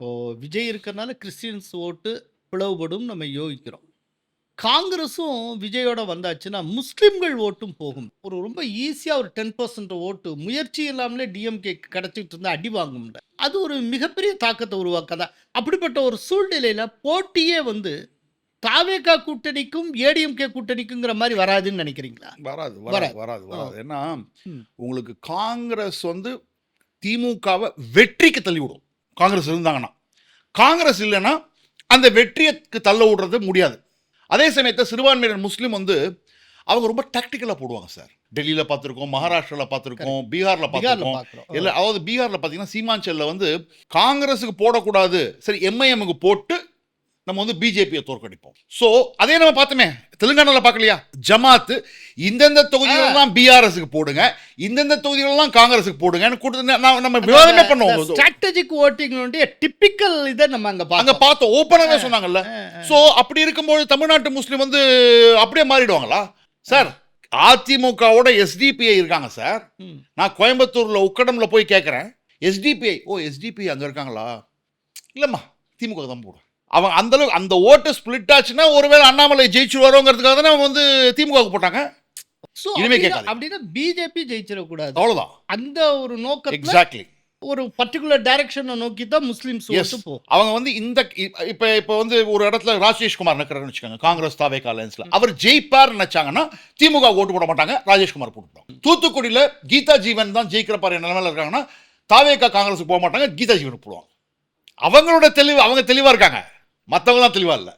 இப்போ விஜய் இருக்கிறனால கிறிஸ்டியன்ஸ் ஓட்டு பிளவுபடும் நம்ம யோகிக்கிறோம். காங்கிரஸும் விஜயோட வந்தாச்சுன்னா, முஸ்லிம்கள் ஓட்டும் போகும். ஒரு ரொம்ப ஈஸியா ஒரு 10% ஓட்டு முயற்சி இல்லாமலே டிஎம்கே கிடைச்சிட்டு இருந்தா அடி வாங்கும்ல. அது ஒரு மிகப்பெரிய தாக்கத்த உருவாக்காதா? அப்படிப்பட்ட ஒரு சூழ்நிலையில போட்டியே வந்து தாவேகா கூட்டணிக்கும், ஏடிஎம்கே கூட்டணிக்குங்கிற மாரி வராதுன்னு நினைக்கிறீங்களா? வராது வராது. வராது வராது ஓ! வராது. ஏன்னா ம். உங்களுக்கு காங்கிரஸ் வந்து திமுகவை வெற்றிக்கு தள்ளி விடும். காங்கிரஸ் இருந்தாங்கன்னா, காங்கிரஸ் இல்லைன்னா அந்த வெற்றிக்கு தள்ள விடுறது முடியாது. அதே சமயத்தில் சிறுபான்மையினர் முஸ்லீம் வந்து அவங்க ரொம்ப டாக்டிக்கலாக போடுவாங்க சார். டெல்லியில் பார்த்துருக்கோம், மகாராஷ்டிராவில் பார்த்துருக்கோம், பீகாரில் பீகார்ல பார்த்துருக்கோம். பார்க்குறோம். இல்லை, அதாவது பீகாரில் பார்த்தீங்கன்னா சீமாஞ்சலில் வந்து காங்கிரஸுக்கு போடக்கூடாது, சரி எம்ஐஎம்க்கு போட்டு நம்ம வந்து பிஜேபியை தோற்கடிப்போம். ஸோ அதே நம்ம பார்த்தோமே, தெலுங்கானாவில் பார்க்கலையா, ஜமாத்து இந்தந்த தொகுதிகளெல்லாம் பிஆர்எஸ்க்கு போடுங்க, இந்தந்த தொகுதிகளெல்லாம் காங்கிரஸுக்கு போடுங்கன்னு கொடுத்து நம்ம விவாதமே பண்ணுவோம். ஸ்ட்ராட்டஜிக் ஓட்டிங் டிப்பிக்கல் இதை நம்ம அங்க அங்க பார்த்தோம். பார்த்தோம், ஓப்பனாகவே சொன்னாங்கல்ல. ஸோ அப்படி இருக்கும்போது தமிழ்நாட்டு முஸ்லீம் வந்து அப்படியே மாறிடுவாங்களா சார்? அதிமுகவோட எஸ்டிபிஐ இருக்காங்க சார். ம். நான் கோயம்புத்தூர்ல உக்கடம்ல போய் கேட்குறேன், எஸ்டிபிஐ, ஓ எஸ்டிபிஐ அங்கே இருக்காங்களா? இல்லைம்மா, திமுக தான் போடும். அவன் அந்த அளவுக்கு அந்த ஓட்டு ஸ்பிளிட் ஆச்சுன்னா ஒருவேளை அண்ணாமலை ஜெயிச்சுருவாரோங்கிறதுக்காக தானே அவன் வந்து திமுகவுக்கு போட்டாங்க. So, இனிமே அப்படின்னா கேட்காது, அப்படின்னா பிஜேபி ஜெயிச்சிடக்கூடாது. அவ்வளோதான். அந்த ஒரு நோக்கத்துல எக்ஸாக்ட்லி. ஒரு பர்டிகுலர் டைரக்ஷனை நோக்கி தான் முஸ்லிம்ஸ் எஸ், ஓட்டு போகும். அவங்க வந்து இந்த இப்போ வந்து ஒரு இடத்துல ராஜேஷ்குமார் நிற்கிறாருன்னு வச்சுக்கோங்க, காங்கிரஸ் தாவேகா அலையன்ஸ்ல. அவர் ஜெயிப்பார் நினைச்சாங்கன்னா திமுக ஓட்டு போட மாட்டாங்க, ராஜேஷ்குமார் போட்டுட்டாங்க. தூத்துக்குடியில் கீதா ஜீவன் தான் ஜெயிக்கிற பாரு நிலைமையில இருக்காங்கன்னா தாவேகா காங்கிரஸுக்கு போக மாட்டாங்க, கீதா ஜீவனுக்கு போடுவாங்க. அவங்களோட தெளிவு, அவங்க தெளிவா இருக்காங்க, மற்றவங்க தான் தெளிவா இல்லை.